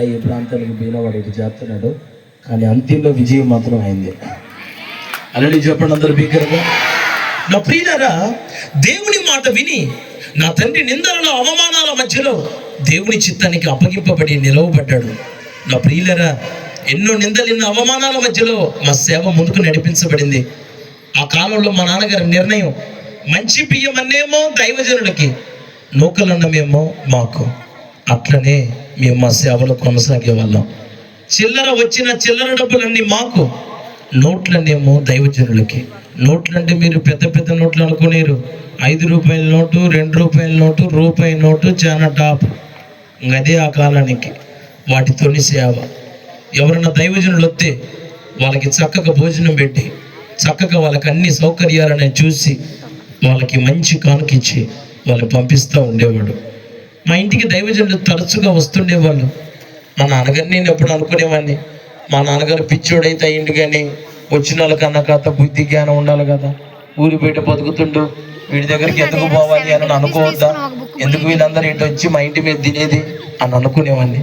ఈ ప్రాంతానికి బీనవాడు ఇటు చేస్తున్నాడు, కానీ అంతింలో విజయం మాత్రం అయింది. అలాంటి చెప్పండి అందరూ భీకరంగా. నా ప్రియులారా, దేవుని మాట విని నా తండ్రి నిందలలో అవమానాల మధ్యలో దేవుని చిత్తానికి అప్పగింపబడి నిలవబడ్డాడు. నా ప్రియులారా, ఎన్నో నిందలు, ఎన్నో అవమానాల మధ్యలో మా సేవ ముందుకు నడిపించబడింది. ఆ కాలంలో మా నాన్నగారి నిర్ణయం, మంచి బియ్యం అన్నేమో దైవజనులకి, నూకలన్నమేమో మాకు. అట్లనే మేము మా సేవలో కొనసాగే వాళ్ళం. చిల్లర వచ్చిన చిల్లర డబ్బులన్నీ మాకు, నోట్లనేమో దైవజనులకి. నోట్లంటే మీరు పెద్ద పెద్ద నోట్లు అనుకునేరు. 5 రూపాయల నోటు, 2 రూపాయల నోటు, రూపాయి నోటు చాలా టాప్. అదే ఆ కాలానికి. వాటితోని సేవ. ఎవరన్నా దైవజనులు వస్తే వాళ్ళకి చక్కగా భోజనం పెట్టి, చక్కగా వాళ్ళకి అన్ని సౌకర్యాలను చూసి, వాళ్ళకి మంచి కానుకిచ్చి వాళ్ళు పంపిస్తూ ఉండేవాడు. మా ఇంటికి దైవజనులు తరచుగా వస్తుండేవాళ్ళు. మా నాన్నగారు నేను ఎప్పుడు అనుకునేవాడిని, మా నాన్నగారు పిచ్చోడైతే అయ్యిండు, కానీ వచ్చిన వాళ్ళకన్నా కథ బుద్ధి జ్ఞానం ఉండాలి కదా. ఊరి బయట బతుకుతుండు, వీడి దగ్గరికి ఎందుకు పోవాలి అని అనుకోవద్దా? ఎందుకు వీళ్ళందరూ ఇటు వచ్చి మా ఇంటి మీద తినేది అని అనుకునేవాడిని.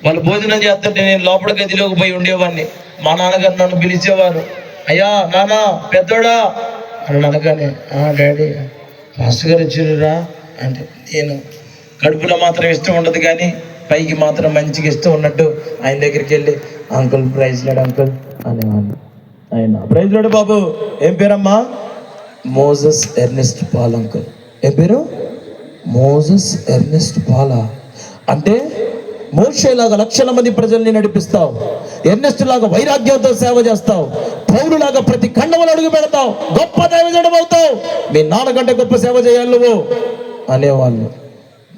వాళ్ళు భోజనం చేస్తుంటే నేను లోపల గదిలోకి పోయి ఉండేవాడిని. మా నాన్నగారు నన్ను పిలిచేవారు, అయ్యా నాన్న పెద్దోడా అని అనగానే, డాడీ ఫాస్ట్ గారు వచ్చిర్రా అంటే, నేను కడుపులో మాత్రం ఇష్టం ఉండదు, కానీ పైకి మాత్రం మంచిగా ఇష్టం ఉన్నట్టు ఆయన దగ్గరికి వెళ్ళి, అంకుల్ ప్రైజ్ లేడు అంకుల్ అనేవాడిని. ఆయన ప్రైజ్ లేడు బాబు, ఏం పేరమ్మా? Moses Ernest Paul uncle. ఏం పేరు? మోజెస్ ఎర్నెస్ట్ పాలా. అంటే మోషేలాగా లక్షల మంది ప్రజల్ని నడిపిస్తావు, ఎర్నెస్ట్ లాగా వైరాగ్యంతో సేవ చేస్తావు, పౌరులాగా ప్రతి ఖండములు అడుగు పెడతావు, గొప్ప దైవజనం అవుతావు, మీ నాన్నకంటే గొప్ప సేవ చేయాలి నువ్వు అనేవాళ్ళు.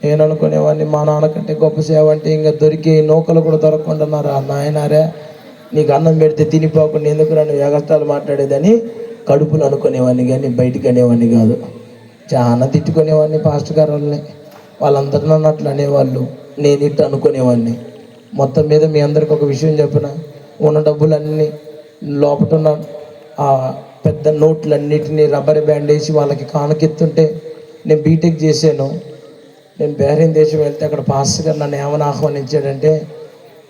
నేను అనుకునేవాడిని, మా నాన్నకంటే గొప్ప సేవ అంటే ఇంకా దొరికి నౌకలు కూడా దొరకకుంటున్నారా నాయనారే, నీకు అన్నం పెడితే తినిపోకుండా ఎందుకు నన్ను ఎగస్టాలు మాట్లాడేదని కడుపులు అనుకునేవాడిని, కానీ బయటికి అనేవాడిని కాదు. చాలా తిట్టుకునేవాడిని పాస్టర్ గారు వాళ్ళని. వాళ్ళందరూ నన్ను అట్లా అనేవాళ్ళు, నేను ఇట్లా అనుకునేవాడిని. మొత్తం మీద మీ అందరికి ఒక విషయం చెప్పిన, ఉన్న డబ్బులన్నీ లోపల ఉన్న ఆ పెద్ద నోట్లన్నిటినీ రబ్బర్ బ్యాండ్ వేసి వాళ్ళకి కానుకెత్తుంటే, నేను బీటెక్ చేశాను. నేను బహ్రెయిన్ దేశం వెళ్తే అక్కడ పాస్టర్ గారు నన్ను ఏమని ఆహ్వానించాడంటే,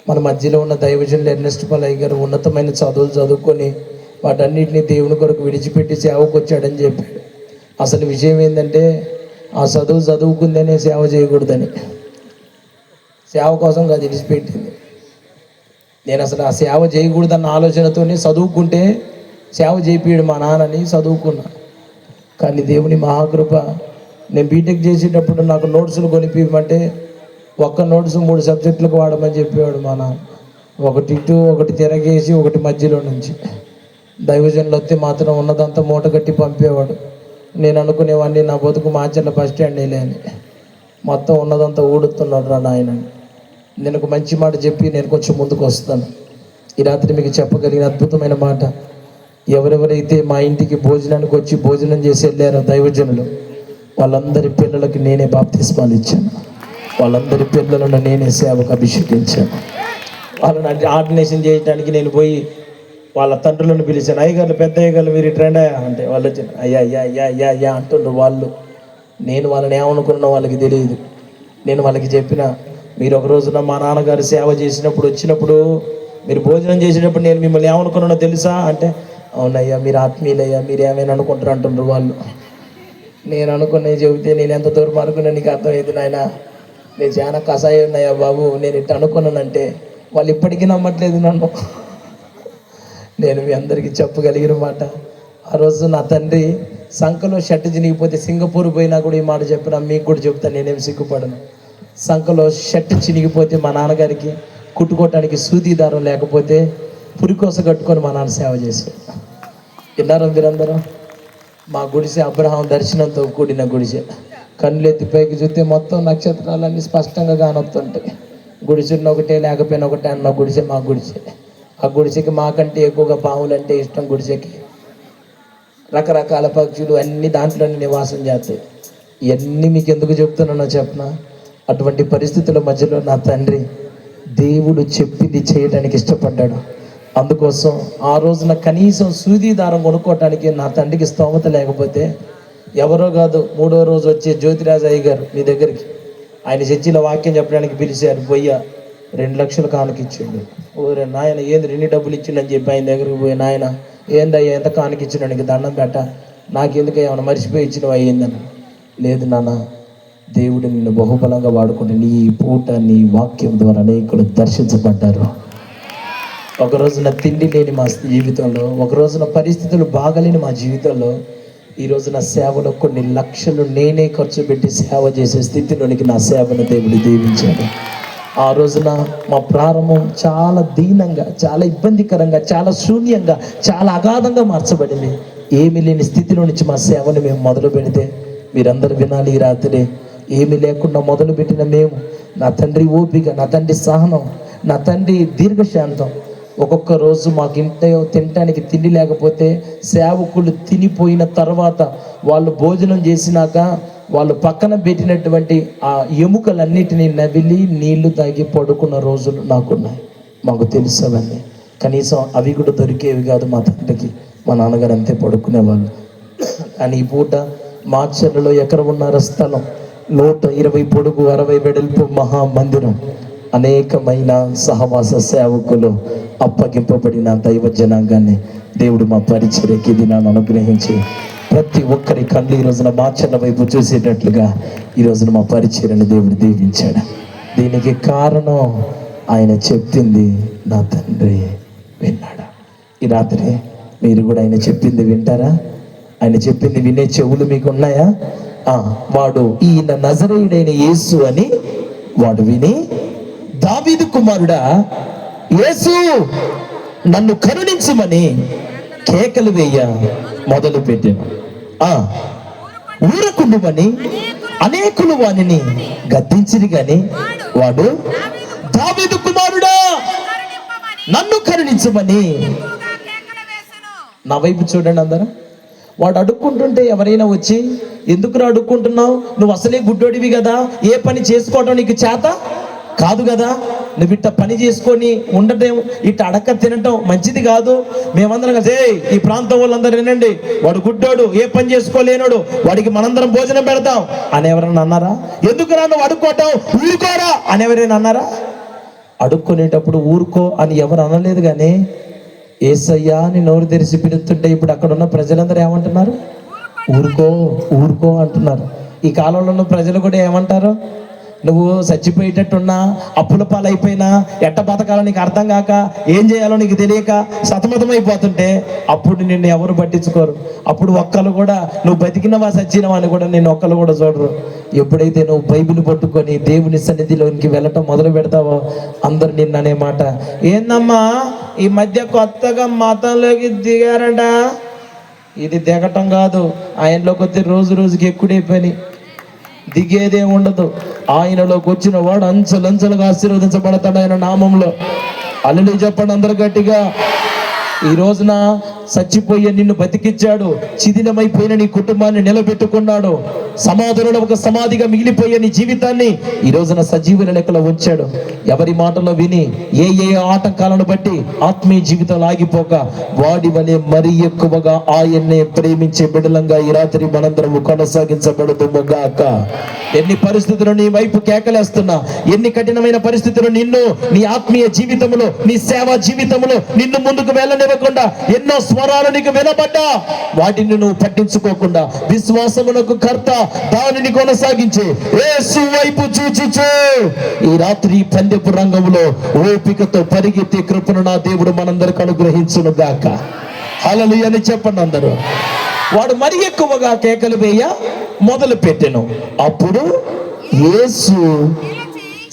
మన మధ్యలో ఉన్న దైవజనులు ఎర్నెస్ట్ పాల్ అయ్య గారు ఉన్నతమైన చదువులు చదువుకొని వాటన్నిటిని దేవుని కొరకు విడిచిపెట్టి సేవకు వచ్చాడని చెప్పాడు. అసలు విషయం ఏంటంటే, ఆ చదువుకుందేనే సేవ చేయకూడదని, సేవ కోసం కాదు విడిచిపెట్టింది. నేను అసలు ఆ సేవ చేయకూడదన్న ఆలోచనతోనే చదువుకుంటే సేవ చేపియడు మా నాన్నని చదువుకున్నా. కానీ దేవుని మహాకృప, నేను బీటెక్ చేసేటప్పుడు నాకు నోట్సులు కొనిపిమంటే ఒక్క నోట్స్ 3 సబ్జెక్టులకు వాడమని చెప్పేవాడు మా నాన్న. ఒకటి ఇటు, ఒకటి తిరగేసి, ఒకటి మధ్యలో నుంచి. దైవజనులు వస్తే మాత్రం ఉన్నదంతా మూట కట్టి పంపేవాడు. నేను అనుకునేవాడిని, నా బతుకు మాచర్ల బస్ స్టాండ్ వెళ్ళాను, మొత్తం ఉన్నదంతా ఊడుతున్నాడు రా నాయన. నేను ఒక మంచి మాట చెప్పి నేను కొంచెం ముందుకు వస్తాను. ఈ రాత్రి మీకు చెప్పగలిగిన అద్భుతమైన మాట, ఎవరెవరైతే మా ఇంటికి భోజనానికి వచ్చి భోజనం చేసి వెళ్ళారో దైవజనులు, వాళ్ళందరి పిల్లలకి నేనే బాప్తిస్మాలు ఇచ్చాను. వాళ్ళందరి పిల్లలను నేనే సేవకు అభిషేకించాను. వాళ్ళని ఆర్డినేషన్ చేయడానికి నేను పోయి వాళ్ళ తండ్రులను పిలిచాను. అయ్యగారు, పెద్ద అయ్యగారు మీరు ట్రెండ్ అయ్యా అంటే వాళ్ళు వచ్చి అయ్యా అయ్యా అయ్యా అయ్యా అయ్యా అంటుండ్రు వాళ్ళు. నేను వాళ్ళని ఏమనుకున్నా వాళ్ళకి తెలియదు. నేను వాళ్ళకి చెప్పిన, మీరు ఒక రోజున మా నాన్నగారు సేవ చేసినప్పుడు వచ్చినప్పుడు, మీరు భోజనం చేసినప్పుడు నేను మిమ్మల్ని ఏమనుకున్నానో తెలుసా అంటే, అవునయ్యా మీరు ఆత్మీయులయ్యా, మీరు ఏమైనా అనుకుంటారు అంటుండ్రు వాళ్ళు. నేను అనుకున్నవి చెబితే, నేను ఎంత దూరం అనుకున్నా నీకు అర్థమైంది నాయన, నేను చాలా కషాయం ఉన్నాయా బాబు, నేను ఇట్లా అనుకున్నానంటే వాళ్ళు ఇప్పటికీ నమ్మట్లేదు నన్ను. నేను మీ అందరికీ చెప్పగలిగిన మాట, ఆ రోజు నా తండ్రి సంఖలో షర్ట్ చినిగిపోతే సింగపూర్ పోయినా కూడా ఈ మాట చెప్పినా మీకు కూడా చెప్తాను, నేనేం సిగ్గుపడను. సంఖలో షర్ట్ చినిగిపోతే మా నాన్నగారికి కుట్టుకోవటానికి సూది దారం లేకపోతే పురికోస కట్టుకొని మా నాన్న సేవ చేశాడు. విన్నారా మీరందరూ? మా గుడిసె అబ్రహాం దర్శనంతో కూడిన గుడిసె. కన్నులెత్తి పైకి చూస్తే మొత్తం నక్షత్రాలన్నీ స్పష్టంగా కానొస్తుంటాయి. గుడిసెన్న ఒకటే లేకపోయినా ఒకటే అన్న గుడిసె మా గుడిసె. ఆ గుడిసెకి మాకంటే ఎక్కువగా పాములు అంటే ఇష్టం. గుడిసెకి రకరకాల పక్షులు అన్ని దాంట్లోనే నివాసం చేస్తాయి. ఇవన్నీ మీకు ఎందుకు చెప్తున్నానో చెప్పనా, అటువంటి పరిస్థితుల మధ్యలో నా తండ్రి దేవుడు చెప్పింది చేయడానికి ఇష్టపడ్డాడు. అందుకోసం ఆ రోజున కనీసం సూది దారం కొనుక్కోవటానికి నా తండ్రికి స్తోమత లేకపోతే, ఎవరో కాదు 3వ రోజు వచ్చే జ్యోతిరాజు అయ్య గారు మీ దగ్గరికి, ఆయన చర్చిలో వాక్యం చెప్పడానికి పిలిచారు. 2 లక్షలు కానుకిచ్చిండు. ఓరే నాయన ఏంది 2 డబ్బులు ఇచ్చిండని చెప్పి ఆయన దగ్గరికి పోయి, నాయన ఏందయ్యా ఎంత కానుకిచ్చిండు, నీకు దండం పెట్ట, నాకెందుకు ఏమైనా మర్చిపోయి ఇచ్చినవి అయ్యిందని. లేదు నాన్న, దేవుడు నిన్ను బహుబలంగా వాడుకుంటే నీ పూట నీ వాక్యం ద్వారా అనేకులు దర్శించబడ్డారు. ఒక రోజున తిండి లేని మా జీవితంలో, ఒక రోజున పరిస్థితులు బాగలేని మా జీవితంలో, ఈ రోజున సేవలో కొన్ని లక్షలు నేనే ఖర్చు పెట్టి సేవ చేసే స్థితిలోనికి నా సేవను దేవుడు దీవించాడు. ఆ రోజున మా ప్రారంభం చాలా దీనంగా, చాలా ఇబ్బందికరంగా, చాలా శూన్యంగా, చాలా అగాధంగా మార్చబడింది. ఏమీ లేని స్థితిలో నుంచి మా సేవను మేము మొదలు పెడితే, మీరందరూ వినాలి ఈ రాత్రి, ఏమీ లేకుండా మొదలుపెట్టిన మేము, నా తండ్రి ఓపిక, నా తండ్రి సహనం, నా తండ్రి దీర్ఘశాంతం. ఒక్కొక్క రోజు మాకు తినటానికి తిండి లేకపోతే సేవకులు తినిపోయిన తర్వాత వాళ్ళు భోజనం చేసినాక వాళ్ళు పక్కన పెట్టినటువంటి ఆ ఎముకలన్నిటినీ నవిలి నీళ్లు తాగి పడుకున్న రోజులు నాకున్నాయి. మాకు తెలుసు అవన్నీ. కనీసం అవి కూడా దొరికేవి కాదు మా తండ్రికి. మా నాన్నగారు అంతే పడుకునేవాళ్ళు. కానీ ఈ పూట మార్చర్లలో ఎకరన్నర స్థలం, 120 పొడుగు 60 వెడల్పు మహామందిరం, అనేకమైన సహవాస సేవకులు అప్పగింపబడిన దైవ జనాంగాన్ని దేవుడు మా పరిచర్యకి దినాన్ని అనుగ్రహించి ప్రతి ఒక్కరి కళ్ళు ఈ రోజున మార్చర్ల వైపు చూసేటట్లుగా ఈ రోజున మా పరిచర్యను దేవుడు దీవించాడు. దీనికి కారణం ఆయన చెప్పింది నా తండ్రి విన్నాడు. ఈ రాత్రి మీరు కూడా ఆయన చెప్పింది వింటారా? ఆయన చెప్పింది వినే చెవులు మీకు ఉన్నాయా? వాడు ఈయన నజరేయుడైన యేసు అని వాడు విని, దావీదు కుమారుడా యేసు నన్ను కరుణించుమని కేకలు వేయ మొదలు పెట్టాను. ఊరకుండుమని అనేకులు వానిని గద్దించిరి గాని వాడు, దావీదు కుమారుడా నన్ను కరుణించమని. నా వైపు చూడండి అందరూ. వాడు అడుక్కుంటుంటే ఎవరైనా వచ్చి, ఎందుకు అడుక్కుంటున్నావు, నువ్వు అసలే గుడ్డోడివి కదా, ఏ పని చేసుకోవడం నీకు చేత కాదు కదా, నువ్వు ఇట్ట పని చేసుకొని ఉండటం, ఇట్ట అడక్క తినటం మంచిది కాదు, మేమందరం కలిసి ఈ ప్రాంతం వాళ్ళందరూ వినండి, వాడు గుడ్డోడు, ఏ పని చేసుకోలేనోడు, వాడికి మనందరం భోజనం పెడతాం అని ఎవరైనా అన్నారా? ఎందుకు నువ్వు అడుక్కోవటం, ఊరుకోరా అని ఎవరైనా అన్నారా? అడుక్కునేటప్పుడు ఊరుకో అని ఎవరు అనలేదు. కానీ యేసయ్యా అని నోరు తెరిచి పిలుస్తుంటే ఇప్పుడు అక్కడ ఉన్న ప్రజలందరూ ఏమంటున్నారు? ఊరుకో ఊరుకో అంటున్నారు. ఈ కాలంలో ఉన్న ప్రజలు కూడా ఏమంటారు? నువ్వు చచ్చిపోయేటట్టున్నా, అప్పుల పాలైపోయినా, ఎట్ట బతకాలో నీకు అర్థం కాక, ఏం చేయాలో నీకు తెలియక సతమతమైపోతుంటే అప్పుడు నిన్ను ఎవరు పట్టించుకోరు. అప్పుడు ఒక్కరు కూడా నువ్వు బతికినవా చచ్చినవా అని కూడా నిన్ను ఒక్కరు కూడా చూడరు. ఎప్పుడైతే నువ్వు బైబిల్ పట్టుకొని దేవుని సన్నిధిలోనికి వెళ్ళటం మొదలు పెడతావో అందరు నిన్ను అనే మాట, ఏందమ్మా ఈ మధ్య కొత్తగా మతంలోకి దిగారంట. ఇది దిగటం కాదు, ఆయనలో కొద్ది రోజు రోజుకి ఎక్కుడే పని, దిగేదే ఉండదు. ఆయనలోకి వచ్చిన వాడు అంచెలంచెలుగా ఆశీర్వదించబడతాడు ఆయన నామంలో. హల్లెలూయా చెప్పండి అందరు గట్టిగా. ఈ రోజున చచ్చిపోయే నిన్ను బతికించాడు, శిథిలమైపోయిన నీ కుటుంబాన్ని నిలబెట్టుకున్నాడు, సమాధులలో ఒక సమాధిగా మిగిలిపోయే నీ జీవితాన్ని ఈ రోజున సజీవుల లెక్కలో ఉంచాడు. ఎవరి మాటలో విని ఏ ఆటంకాలను బట్టి ఆత్మీయ జీవితాలు ఆగిపోక వాడి వలె మరీ ఎక్కువగా ఆయన్నే ప్రేమించే బిడలంగా ఈ రాత్రి మనందరము కొనసాగించబడుతుగాక. ఎన్ని పరిస్థితులు నీ వైపు కేకలేస్తున్నా, ఎన్ని కఠినమైన పరిస్థితులు నిన్ను నీ ఆత్మీయ జీవితంలో, నీ సేవా జీవితంలో నిన్ను ముందుకు వెళ్ళనివ్వకుండా ఎన్నో స్వరాలు నీకు వినబడ్డా వాటిని నువ్వు పట్టించుకోకుండా విశ్వాసమునకు కర్త దానిని కొనసాగించే యేసు వైపు చూచుచు ఈ రాత్రి పందెపు రంగంలో ఓపికతో పరిగెత్తే కృపను నా దేవుడు మనందరికి అనుగ్రహించును గాక. హల్లెలూయా అని చెప్పండి అందరూ. వాడు మరి ఎక్కువగా కేకలు వేయ మొదలు పెట్టెను. అప్పుడు యేసు,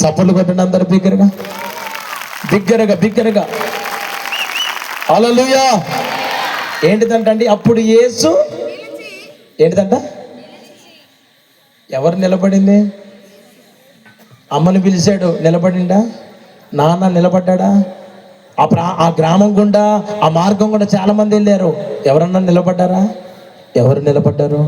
చప్పట్లు కొట్టండి అందరు బిగ్గరగా బిగ్గరగా బిగ్గరగా. హల్లెలూయా. ఏంటిదంటండి? అప్పుడు యేసు ఏంటిదంట? ఎవరు నిలబడింది? అమ్మని పిలిచాడు, నిలబడిండా? నాన్న నిలబడ్డా? ఆ గ్రామం గుండా, ఆ మార్గం గుండా చాలా మంది వెళ్ళారు. ఎవరన్నా నిలబడ్డారా? ఎవరు నిలబడ్డారు?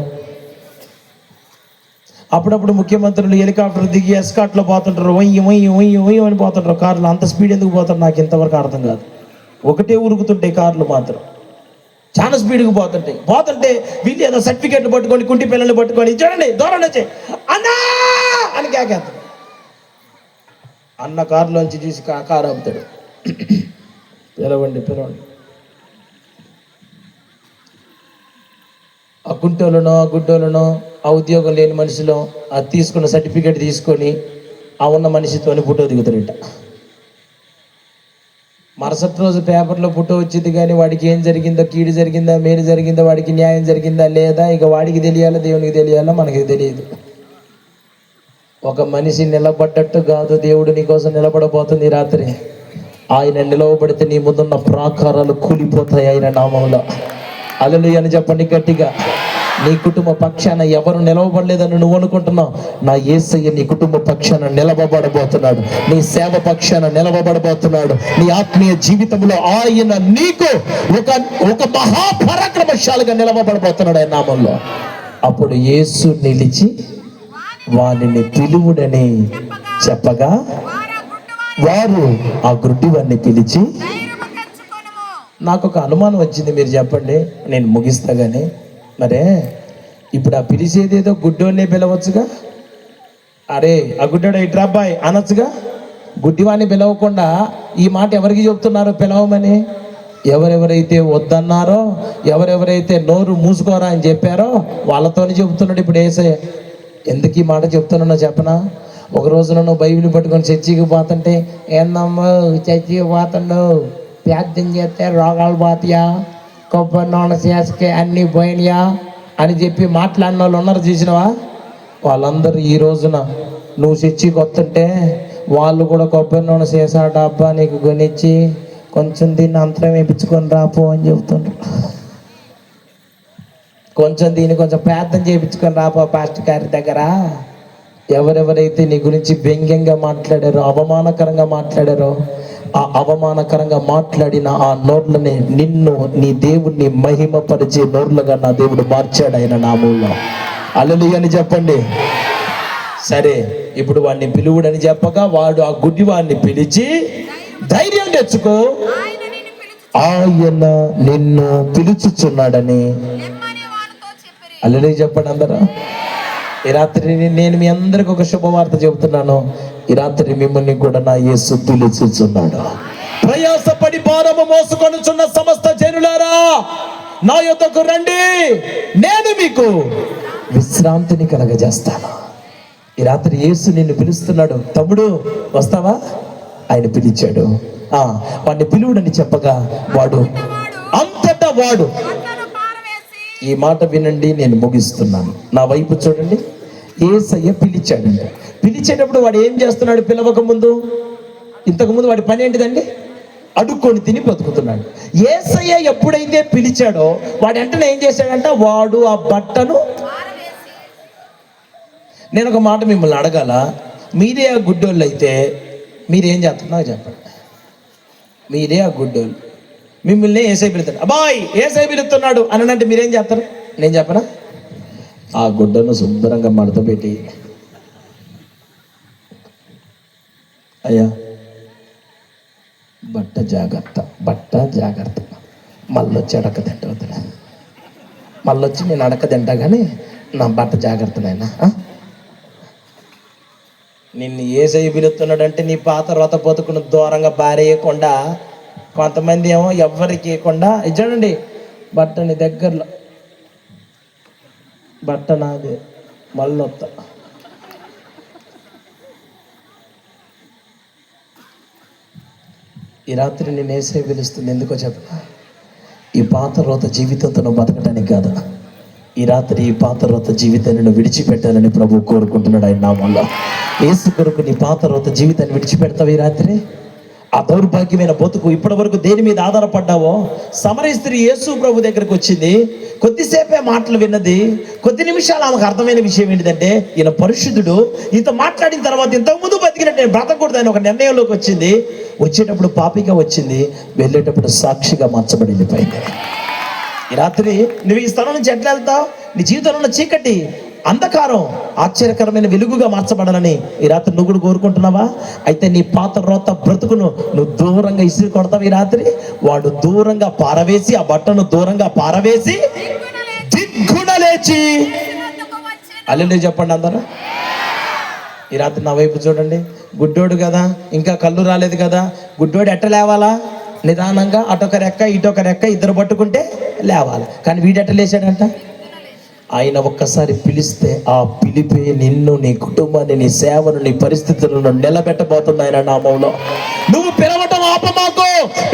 అప్పుడప్పుడు ముఖ్యమంత్రులు హెలికాప్టర్ దిగి ఎస్కాట్లో పోతుంటారు, ఒయ్యి ఒయ్యి ఒయ్యి ఒయ్యి అని పోతుంటారు కార్లు. అంత స్పీడ్ ఎందుకు పోతారు నాకు ఇంతవరకు అర్థం కాదు. ఒకటే ఉరుకుతుంటాయి కార్లు మాత్రం, చాలా స్పీడ్గా పోతుంటే వీళ్ళు ఏదో సర్టిఫికేట్లు పట్టుకొని, కుంటి పిల్లలు పట్టుకొని, చూడండి దూరం వచ్చే అన్నా అని కేకేస్తారు. అన్న కారులోంచి చూసి కారు ఆపుతాడు. పిలవండి. ఆ గుడ్డోళ్ళనో ఆ ఉద్యోగం లేని మనిషిలో అది తీసుకున్న సర్టిఫికేట్ తీసుకొని ఆ ఉన్న మనిషితో ఫోటో దిగుతాడంట. మరుసటి రోజు పేపర్లో ఫోటో వచ్చింది, కానీ వాడికి ఏం జరిగిందో, కీడు జరిగిందా, మేలు జరిగిందా, వాడికి న్యాయం జరిగిందా లేదా, ఇక వాడికి తెలియాలా, దేవునికి తెలియాలా, మనకి తెలియదు. ఒక మనిషి నిలబడ్డట్టు కాదు, దేవుడు నీ కోసం నిలబడబోతుంది రాత్రి. ఆయన నిలవబడితే నీ ముందున్న ప్రాకారాలు కూలిపోతాయి ఆయన నామంలో. హల్లెలూయా అని చెప్పండి గట్టిగా. నీ కుటుంబ పక్షాన ఎవరు నిలవబడలేదని నువ్వు అనుకుంటున్నావు, నా యేసయ్య నీ కుటుంబ పక్షాన నిలవబడబోతున్నాడు, నీ సేవ పక్షాన నిలవబడబోతున్నాడు. నీ ఆత్మీయ జీవితంలో ఆయన నీకు ఒక మహాపరాక్రమశాలిగా నిలవబడబోతున్నాడు ఆయన నామంలో. అప్పుడు యేసు నిలిచి వానిని పిలువుడని చెప్పగా వారు ఆ గుడ్డివాడిని పిలిచి, నాకు ఒక అనుమానం వచ్చింది, మీరు చెప్పండి, నేను ముగిస్తా. కానీ మరే ఇప్పుడు ఆ పిలిచేదేదో గుడ్డోనే పిలవచ్చుగా. అరే ఆ గుడ్డోడు ఇట్రా అబ్బాయి అనొచ్చుగా. గుడ్డివాడిని పిలవకుండా ఈ మాట ఎవరికి చెప్తున్నారో పిలవమని? ఎవరెవరైతే వద్దన్నారో, ఎవరెవరైతే నోరు మూసుకోరా అని చెప్పారో వాళ్ళతోనే చెబుతున్నాడు ఇప్పుడు యేసయ్య. ఎందుకు ఈ మాట చెప్తున్నానో చెప్పనా? ఒక రోజున నువ్వు బైబిల్ పట్టుకొని చర్చికి పోతుంటే, ఏందమ్మో చర్చికి పోతున్నావు, ప్రార్థన చేస్తే రోగాలు పోతాయా, కొబ్బరి నూనె చేసకే అన్నీ పోయినాయా అని చెప్పి మాట్లాడిన వాళ్ళు ఉన్నారు, చూసినవా? వాళ్ళందరూ ఈ రోజున నువ్వు చర్చికి వస్తుంటే వాళ్ళు కూడా కొబ్బరి నూనె చేసా డబ్బా నీకు కొనిచ్చి కొంచెం దీన్ని అంతరం వేయించుకొని రాపో అని చెబుతుండ్రు. కొంచెం ప్రార్థన చేయించుకొని రాపో పాస్టర్ గారి దగ్గర. ఎవరెవరైతే నీ గురించి వ్యంగ్యంగా మాట్లాడారో, అవమానకరంగా మాట్లాడారో, ఆ అవమానకరంగా మాట్లాడిన ఆ నోర్లని నిన్ను నీ దేవుడిని మహిమపరిచే నోర్లుగా నా దేవుడు మార్చాడు ఆయన నామంలో. హల్లెలూయా అని చెప్పండి. సరే, ఇప్పుడు వాడిని పిలువుడని చెప్పగా వాడు ఆ గుడ్డివాడిని పిలిచి, ధైర్యం తెచ్చుకో, ఆయన నిన్ను పిలుచుచున్నాడని. హల్లెలూయా చెప్పండి అందరూ. ఈ రాత్రి నేను మీ అందరికి ఒక శుభవార్త చెబుతున్నాను. ఈ రాత్రి మిమ్మల్ని కూడా నా యేసు పిలుచుచున్నాడు. ప్రయాసపడి భారము మోసుకొనుచున్న సమస్త జనులారా నా యొద్దకు రండి, నేను మీకు విశ్రాంతిని కలగజేస్తాను. ఈ రాత్రి యేసు నిన్ను పిలుస్తున్నాడు. తమ్ముడు వస్తావా? ఆయన పిలిచాడు. వాడిని పిలువుడని చెప్పగా వాడు అంతటా వాడు. ఈ మాట వినండి, నేను ముగిస్తున్నాను. నా వైపు చూడండి. యేసయ్య పిలిచాడండి. పిలిచేటప్పుడు వాడు ఏం చేస్తున్నాడు? పిలవక ముందు, ఇంతకుముందు వాడి పని ఏంటిదండి? అడుక్కొని తిని బతుకుతున్నాడు. యేసయ్య ఎప్పుడైతే పిలిచాడో వాడు వెంటనే ఏం చేశాడంట? వాడు ఆ బట్టను. నేను ఒక మాట మిమ్మల్ని అడగాల, మీరే ఆ గుడ్డోళ్ళు అయితే మీరేం చేస్తున్నారు చెప్పండి. మీరే ఆ గుడ్డోళ్ళు, మిమ్మల్ని యేసయ్య పిలుస్తాడు. అబ్బాయి యేసయ్య పిలుస్తున్నాడు అని అంటే మీరేం చేస్తారు? నేను చెప్పనా? ఆ గుడ్డను శుభ్రంగా మడత పెట్టి, అయ్యా బట్ట జాగ్రత్త, మళ్ళొచ్చి అడక తింటవుతున్నా, మళ్ళొచ్చి నేను అడక తింటా, కానీ నా బట్ట జాగ్రత్త నాయనా. నిన్ను యేసయ్య పిలుస్తున్నాడంటే నీ పాత రోత బతుకును దూరంగా బారేయకుండా, కొంతమంది ఏమో ఎవ్వరికి ఇవ్వకుండా, చూడండి బట్టని దగ్గరలో, బట్ట నాది మళ్ళొత్త. ఈ రాత్రి నేను యేసయ్య పిలుస్తుంది ఎందుకో చెప్పనా? ఈ పాత రోత జీవితంతో నువ్వు బతకడానికి కాదు. ఈ రాత్రి ఈ పాత రోత జీవితాన్ని నువ్వు విడిచిపెట్టాలని ప్రభు కోరుకుంటున్నాడు ఆయన నామంలో. యేసు కొరకు నీ పాత రోత జీవితాన్ని విడిచిపెడతావు ఈ రాత్రి? ఆ దౌర్భాగ్యమైన బతుకు ఇప్పటి వరకు దేని మీద ఆధారపడ్డావో. సమరయ స్త్రీ యేసు ప్రభు దగ్గరకు వచ్చింది, కొద్దిసేపే మాటలు విన్నది. కొద్ది నిమిషాలు ఆమెకు అర్థమైన విషయం ఏంటిదంటే, ఈయన పరిశుద్ధుడు, ఈయన మాట్లాడిన తర్వాత ఇంతకుముందు బతికినట్టు నేను బ్రతకూడదు అని ఒక నిర్ణయంలోకి వచ్చింది. వచ్చేటప్పుడు పాపిగా వచ్చింది, వెళ్ళేటప్పుడు సాక్షిగా మార్చబడి వెళ్ళిపోయింది. ఈ రాత్రి నువ్వు ఈ స్థలం నుంచి ఎట్లా వెళ్తావు? నీ జీవితంలో ఉన్న చీకటి అంధకారం ఆశ్చర్యకరమైన వెలుగుగా మార్చబడాలని ఈ రాత్రి నువ్వు కూడా కోరుకుంటున్నావా? అయితే నీ పాత రోత బ్రతుకును నువ్వు దూరంగా ఇసిరి కొడతావు. ఈ రాత్రి వాడు దూరంగా పారవేసి, ఆ బట్టను దూరంగా పారవేసి దిగ్గున లేచి, హల్లెలూయా చెప్పండి అందరూ. ఈ రాత్రి నా వైపు చూడండి. గుడ్డోడు కదా, ఇంకా కళ్ళు రాలేదు కదా, గుడ్డోడు ఎట్ట లేవాలా? నిదానంగా అటొక రెక్క ఇటొక రెక్క ఇద్దరు పట్టుకుంటే లేవాలి. కానీ వీడెట్ట లేచాడంట. ఆయన ఒక్కసారి పిలిస్తే ఆ పిలిపే నిన్ను, నీ కుటుంబాన్ని, నీ సేవను, నీ పరిస్థితులను నిలబెట్టబోతుంది ఆయన నామంలో. నువ్వు పిలవటం ఆపమాకు.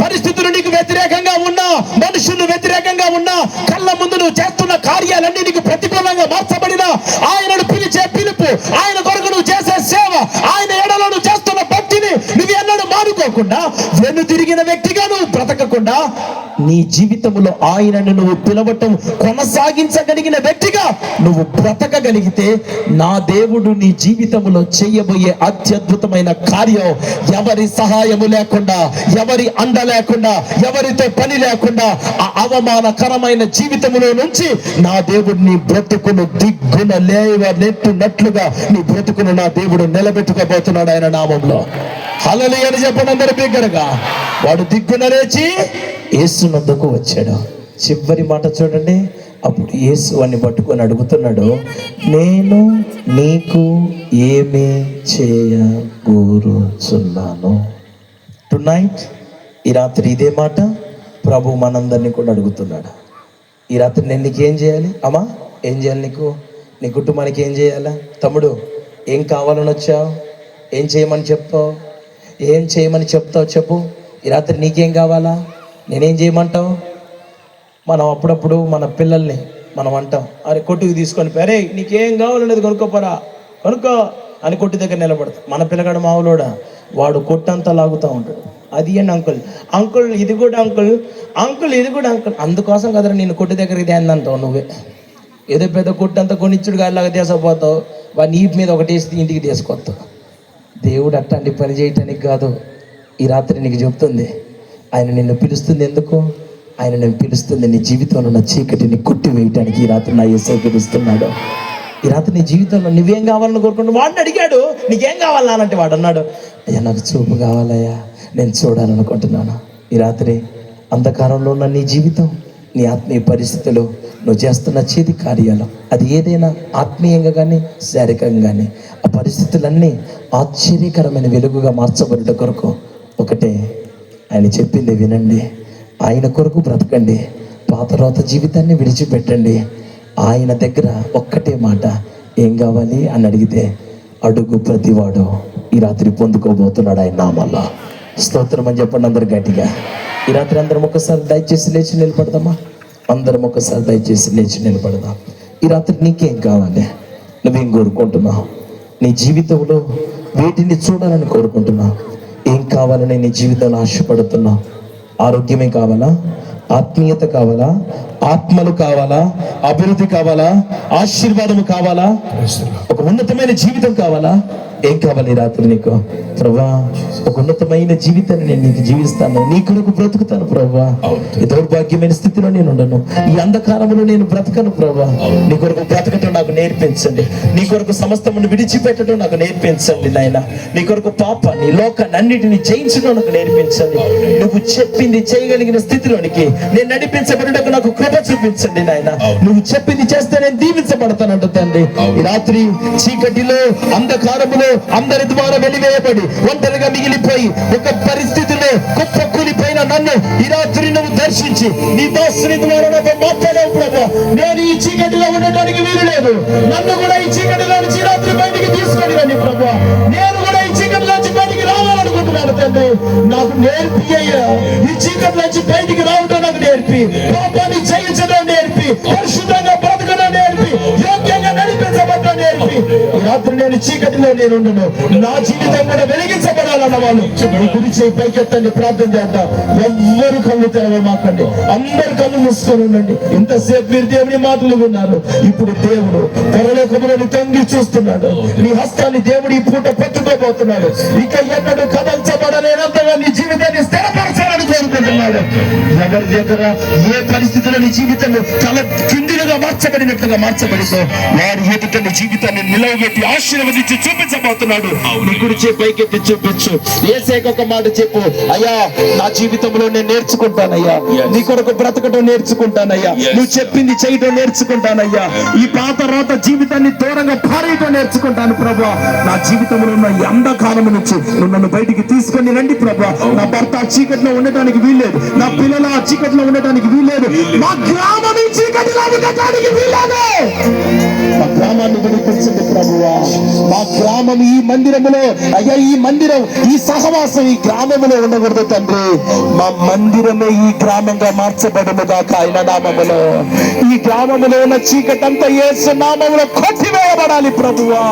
పరిస్థితులు నీకు వ్యతిరేకంగా ఉన్నా, మనుషులు వ్యతిరేకంగా ఉన్నా, కళ్ళ ముందు నువ్వు చేస్తున్న కార్యాలన్నీ నీకు ప్రతికూలంగా మార్చబడినా, ఆయనను పిలిచే పిలుపు, ఆయన కొరకు నువ్వు చేసే సేవ, ఆయన ఎడలో నువ్వు చేస్తున్న భక్తిని నువ్వు ఎన్నడూ మానుకోకుండా, వెన్ను తిరిగిన వ్యక్తిగా నువ్వు బ్రతకకుండా, నీ జీవితంలో ఆయనను నువ్వు పిలవటం కొనసాగించగలిగిన వ్యక్తిగా నువ్వు బ్రతకగలిగితే, నా దేవుడు నీ జీవితంలో చేయబోయే అత్యద్భుతమైన కార్యం, ఎవరి సహాయము లేకుండా, ఎవరి అండ లేకుండా, ఎవరితో పని లేకుండా, ఆ అవమానకరమైన జీవితంలో నుంచి నా దేవుడు నీ బ్రతుకును దిగ్గున లేవనెత్తున్నట్లుగా నీ బ్రతుకును నా దేవుడు నిలబెట్టుకోబోతున్నాడు ఆయన నామంలో. హల్లెలూయా అని చెప్పండి అందరూ బిగ్గరగా. వాడు దిగ్గున లేచి యేసు నొద్దకు వచ్చాడు. చివరి మాట చూడండి. అప్పుడు యేసు అని పట్టుకొని అడుగుతున్నాడు, నేను నీకు ఏమి చేయగోరుచున్నాను? టునైట్, ఈ రాత్రి ఇదే మాట ప్రభు మనందరినీ కూడా అడుగుతున్నాడు. ఈ రాత్రి నేను నీకేం చేయాలి? అమ్మా, ఏం చేయాలి? నీ కుటుంబానికి ఏం చేయాలా? తమ్ముడు, ఏం కావాలని వచ్చావు? ఏం చేయమని చెప్తావు? ఏం చేయమని చెప్తావు చెప్పు. ఈ రాత్రి నీకేం కావాలా? నేనేం చేయమంటావు? మనం అప్పుడప్పుడు మన పిల్లల్ని మనం అంటాం, అరే కొట్టుకు తీసుకొని అరే నీకేం కావాలనేది కొనుక్కోపోరా, కొనుక్కో అని కొట్టు దగ్గర నిలబడతాం. మన పిల్లగాడు మావులోడా, వాడు కొట్టంతా లాగుతూ ఉంటాడు. అది ఏంటి అంకుల్, అంకుల్ ఇది కూడా అంకుల్, అంకుల్ ఇది కూడా అంకుల్. అందుకోసం కదరా నేను కొట్టు దగ్గరికి ధ్యానంటావు. నువ్వే ఏదో పెద్ద కొట్టంతా కొనిచ్చుడు గాలిలాగా తీసుకుపోతావు, వాడి నీపు మీద ఒకటి వేసి ఇంటికి తీసుకొస్తావు. దేవుడు అట్లాంటి పని చేయటానికి కాదు. ఈ రాత్రి నీకు చెప్తుంది, ఆయన నిన్ను పిలుస్తుంది ఎందుకు? ఆయన నేను పిలుస్తుంది నీ జీవితంలో ఉన్న చీకటిని కొట్టివేయటానికి. ఈ రాత్రి నా యేసయ్య పిలుస్తున్నాడు. ఈ రాత్రి నీ జీవితంలో నువ్వేం కావాలని కోరుకుంటున్నావు? వాడిని అడిగాడు, నీకేం కావాలా అంటే వాడు అన్నాడు, అయ్యా నాకు చూపు కావాలయ్యా, నేను చూడాలనుకుంటున్నాను. ఈ రాత్రి అంధకారంలో ఉన్న నీ జీవితం, నీ ఆత్మీయ పరిస్థితులు, నువ్వు చేస్తున్న చేతి కార్యాలు, అది ఏదైనా ఆత్మీయంగా కానీ శారీరకంగా కానీ, ఆ పరిస్థితులన్నీ ఆశ్చర్యకరమైన వెలుగుగా మార్చబడుట కొరకు ఒకటే ఆయన చెప్పింది వినండి. ఆయన కొరకు బ్రతకండి, పాత రోత జీవితాన్ని విడిచిపెట్టండి. ఆయన దగ్గర ఒక్కటే మాట, ఏం కావాలి అని అడిగితే అడుగు ప్రతివాడు ఈ రాత్రి పొందుకోబోతున్నాడు ఆయన నామల్లా. స్తోత్రం అని చెప్పండి అందరు గట్టిగా. ఈ రాత్రి అందరం ఒకసారి దయచేసి లేచి నిలబడదామా? అందరం ఒకసారి దయచేసి లేచి నిలబడదాం. ఈ రాత్రి నీకేం కావాలి? నువ్వేం కోరుకుంటున్నావు? నీ జీవితంలో వేటిని చూడాలని కోరుకుంటున్నావు? ఏం కావాలని నీ జీవితంలో ఆశపడుతున్నావు? ఆరోగ్యమే కావాలా? ఆత్మీయత కావాలా? ఆత్మలు కావాలా? అభివృద్ధి కావాలా? ఆశీర్వాదము కావాలా? ఒక ఉన్నతమైన జీవితం కావాలా? ఏం కావాలి ఈ రాత్రి నీకు? ప్రభా, ఒక ఉన్నతమైన జీవితాన్ని నేను నీకు జీవిస్తాను, నీ కొరకు బ్రతుకుతాను ప్రభా. ఈ దౌర్భాగ్యమైన స్థితిలో నేను ఉండను, ఈ అంధకారంలో నేను బ్రతకను ప్రభా. నీ కొరకు బ్రతకటం నాకు నేర్పించండి, నీ కొరకు సమస్తమును విడిచిపెట్టడం నాకు నేర్పించండి నాయన. నీ కొరకు పాపాన్ని, లోకాన్ని అన్నిటిని జయించడం నాకు నేర్పించండి. నువ్వు చెప్పింది చేయగలిగిన స్థితిలోనికి నేను నడిపించబడటకు నాకు కృప చూపించండి నాయన. నువ్వు చెప్పింది చేస్తే నేను దీవించబడతానంట తండ్రి. ఈ రాత్రి చీకటిలో, అంధకారములో అందరి ద్వారా వెలివేయబడి ఒంటరిగా మిగిలిపోయి ఒక పరిస్థితిలో గొప్ప కూలిపోయిన నన్ను ఈ రాత్రి నువ్వు దర్శించి నీ దాసుని ద్వారా నాకు మాట్లాడావు ప్రభా. నేను ఈ చీకటిలో ఉండటానికి వీలు లేదు, నన్ను కూడా ఈ చీకటిలో నుంచి రాత్రి బయటికి తీసుకొని రండి ప్రభా. నేను కూడా ఈ చీకటి నుంచి బయటికి రావాలనుకుంటున్నాను తండ్రి. నాకు నేర్పి అయ్యా, ఈ చీకటి నుంచి బయటికి రావడం నాకు నేర్పి, పాపాన్ని జయించడం నేర్పి, పరిశుద్ధంగా బ్రతకడం నేర్పి, యోగ్యంగా నడిపించబడడం నేర్పి. ఈ రాత్రి నేను చీకటిలో నేను ఉండను, నా జీవితం కూడా వెలిగించబడాలన్న వాళ్ళు గురించి పైకెత్తండి, ప్రార్థన చేద్దాం. ఎవ్వరు కళ్ళు తెరవమాకండి, అందరు కళ్ళు మూసుకొని ఉండండి. ఇంతసేపు మీరు దేవుని మాటలు విన్నారు, ఇప్పుడు దేవుడు పరలోకములను తొంగి చూస్తున్నాడు. నీ హస్తాన్ని దేవుడు ఈ పూట పట్టుకోబోతున్నాడు. ఇక ఎన్నడూ కదల్చబడలేనంతగా నీ జీవితాన్ని స్థిరపరచాలని కోరుకుంటున్నాడు. ఉన్నాడు. ఎవరి దగ్గర ఏ పరిస్థితుల్లో నీ జీవితంలో తల కిందులుగా మార్చబడినట్లుగా మార్చబడిందో వారి ఎదుట నీ జీవితాన్ని నిలవబెట్టి ఆశీర్వదించి చూపించబోతున్నాడు. నీ కుడి చేయి పైకెత్తి చూపించు. యేసయ్యకు ఒక మాట చెప్పు, అయ్యా నా జీవితంలో నేను నేర్చుకుంటానయ్యా, నీ కొరకు బ్రతకడం నేర్చుకుంటానయ్యా, నువ్వు చెప్పింది చేయడం నేర్చుకుంటానయ్యా, ఈ పాత రాత జీవితాన్ని దూరంగా పారేయటం నేర్చుకుంటాను ప్రభా. నా జీవితంలో ఉన్న ఈ అంధకారం నుంచి నువ్వు నన్ను బయటికి తీసుకొని రండి ప్రభా. నా భర్త చీకట్లో ఉండటానికి వీల్లేదు, నా పిల్లల చీకట్లో ఉండటానికి వీల్లేదు, మా గ్రామం ఈ చీకటిలో ఉండటానికి వీల్లేదు. మా గ్రామాన్ని విడిపించండి ప్రభువా. మా గ్రామం ఈ మందిరములో, అయ్యా ఈ మందిరం, ఈ సహవాసం ఈ గ్రామములో ఉండకూడదు తండ్రి. మా మందిరమే ఈ గ్రామంగా మార్చబడును గాక ఆయన నామములో. ఈ గ్రామములో ఉన్న చీకటంతా యేసు నామములో కొట్టివేయబడాలి ప్రభువా.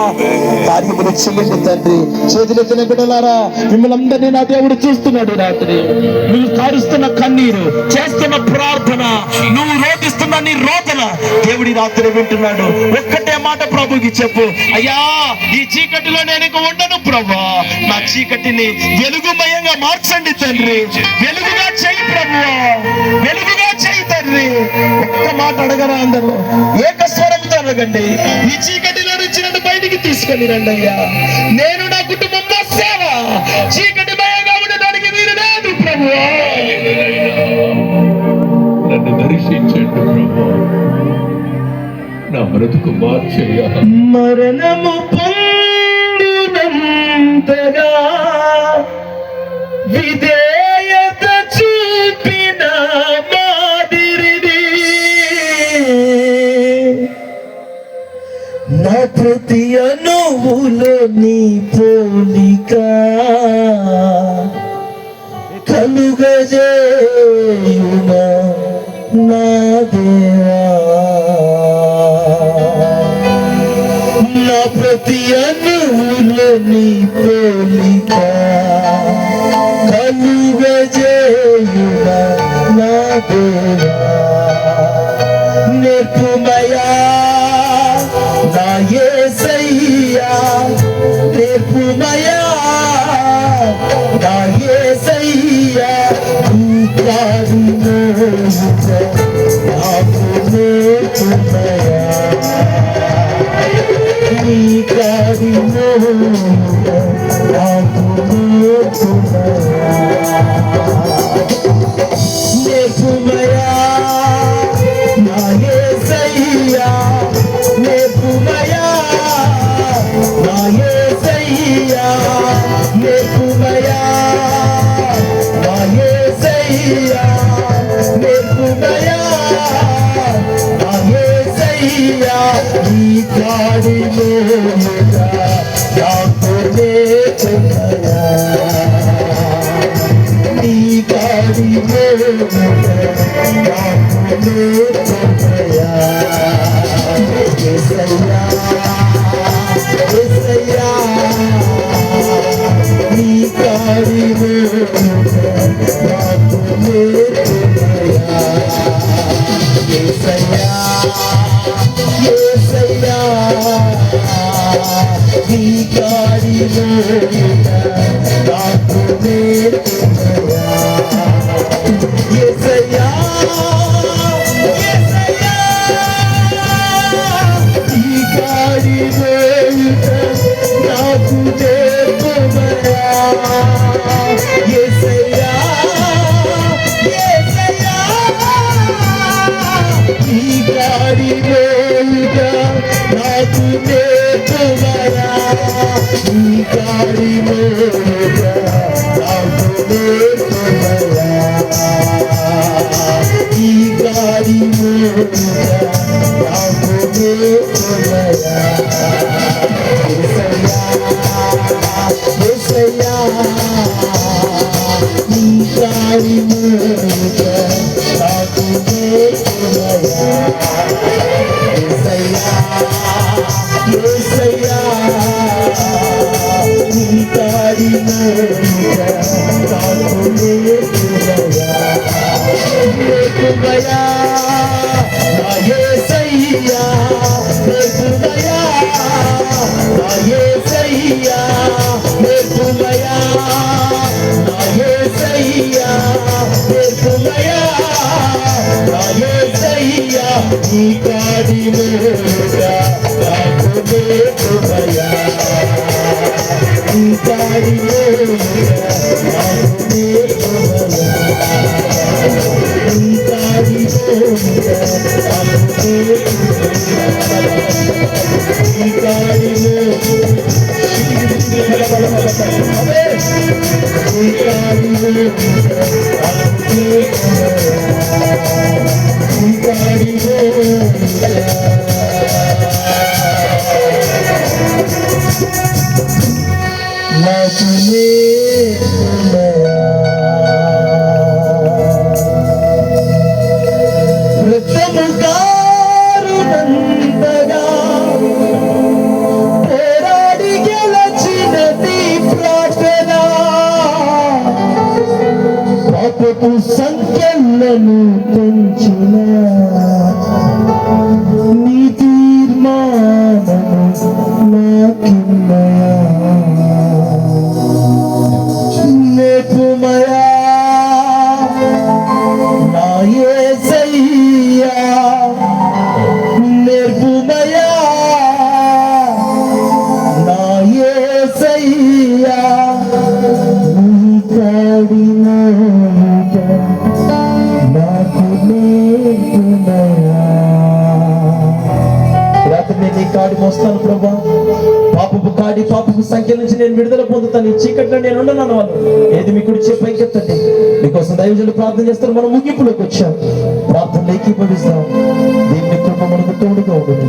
కార్యములు చెయ్యండి తండ్రి. చేతులెత్తిన బిడ్డలారా, మిమ్మల్ని అందరినీ నా దేవుడు చూస్తున్నాడు. రాత్రి నువ్వు కారుస్తున్న కన్నీరు, చేస్తున్న ప్రార్థన, నువ్వు రోధిస్తున్న నీ రోదన దేవుడి రాత్రి వింటున్నాడు. ఒక్కటే మాట ప్రభుకి చెప్పు, అయ్యా ఈ చీకటిలో నేను ఇక ఉండను ప్రభా. నా చీకటిని వెలుగుమయంగా మార్చండి తండ్రి. వెలుగుగా చెయ్యి ప్రభువా, వెలుగుగా చెయ్యి తండ్రి. ఒక్క మాట అడగరా అందరూ ఏకస్వరంతో అడగండి, ఈ చీకటిలో నుంచి నన్ను బయటికి తీసుకొని రండి అయ్యా. నేను నా కుటుంబంలో సేవ, చీకటి భయంగా ఉండడానికి వీలు లేదు ప్రభువా. నన్ను దర్శించండి ప్రభు, నా బ్రతుకు మార్చేయ. మరణము పొందినంతగా విధేయత చూపిన మాదిరిది నా ప్రతి అణువులో నీ పోలిక కలుగజేయునా నా దేవా. నా ప్రతి అణువులో నీ పోలిక కలుగజేయునా నా దేవా. నేర్పుమయా నా యేసయ్యా, నేర్పుమయా నా యేసయ్యా. నాకు నేర్పుమయా నీ కార్యము, నాకు నేర్పుమయా. నేర్పుమయా నా యేసయ్యా, నేర్పుమయా నా యేసయ్యా, నేర్పుమయా నా యేసయ్యా, నేర్పుమయా నా యేసయ్యా. నీ కాడిలో నాకు నేర్పుమయా, నీ కాడిలో నాకు నేర్పుమయా. యేసయ్యా, యేసయ్యా నీ కాడిలో నాకు నేర్పుమయా. యేసయ్యా, యేసయ్యా నీ కాడిలో నాకు నేర్పుమయా. యేసయ్యా, యేసయ్యా నీ కాడిలో నాకు నేర్పుమయా. యేసయ్యా, యేసయ్యా నీ కాడిలో నాకు నేర్పుమయా. నీ కాడిలో నాకు నేర్పుమయా. నీ కాడిలో నాకు నేర్పుమయా. యేసయ్యా, నీ కాడిలో నాకు నేర్పుమయా. యేసయ్యా, యేసయ్యా నీ కాడిలో నాకు నేర్పుమయా. నేర్పుమయా నా యేసయ్యా, నేర్పుమయా నా యేసయ్యా, నేర్పుమయా నా యేసయ్యా, నేర్పు ఈ కాడి మీద నాకు నేర్పుమయ్యా, ఈ కాడి మీద నాకు నేర్పుమయ్యా, ఈ కాడి మీద నాకు నేర్పుమయ్యా, ఈ కాడి పోరాడి గెలచినది ప్రార్థన, పాపపు సంఖ్యలను పెంచిన నీ తీర్మానము నాకిన్నయా, నేర్పుమయా నా యేసయ్యా, నేర్పుమయా నా యేసయ్యా, నీ కాడి మీద నాకు నేర్పుమయా. రాత్రి నేను నీ కాడి మోస్తాను ప్రభా, పాపపు కాడి పాపపు సంఖ్య నుంచి నేను విడుదల పొందుతాను, ఈ చీకట్లో నేను ఉండను వాళ్ళు. ఏది మీ కుడి చేయి పైకెత్తండి, మీకోసం దైవజనులు ప్రార్థన చేస్తారు. మనం ముగింపులోకి వచ్చాం, ప్రార్థనలు ఏకీభవిస్తాం. దేవుని కృప మనకు తోడుగా ఉంటుంది.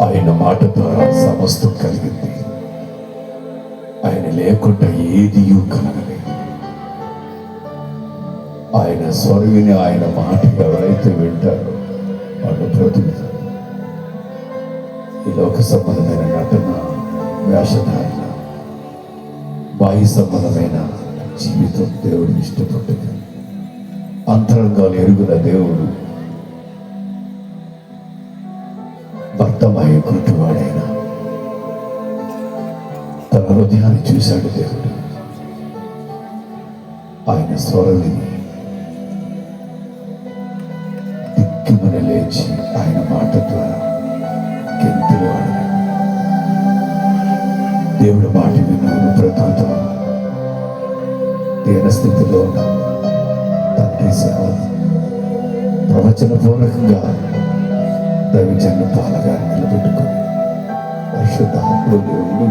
ఆయన మాట ద్వారా సమస్తం కలిగింది, ఆయన లేకుండా ఏదియూ కలగలేదు. ఆయన స్వరవిని ఆయన మాట ఎవరైతే వింటారో వాళ్ళు బ్రతుకుతారు. ఈ లోక సంబంధమైన నటన, వేషధారణ, బాహ్య సంబంధమైన జీవితం దేవుడు ఇష్టపడ్డది. అంతరంగాలు ఎరుగున దేవుడు భర్తమయ్య గుంటువాడైనా తన హృదయాన్ని చూశాడు దేవుడు. ఆయన స్వరవిని దిక్కుమని లేచి ఆయన మాట ద్వారా గెంతులు ఆడాడు. దేవుడు మాట విన్నాను బ్రతుకుతావు. దీన స్థితిలో తండ్రి సేవ ప్రవచన పూర్వకంగా దైవజనుల పాలగా నిలబెట్టుకొని పరిశుద్ధాత్మ దేవుడు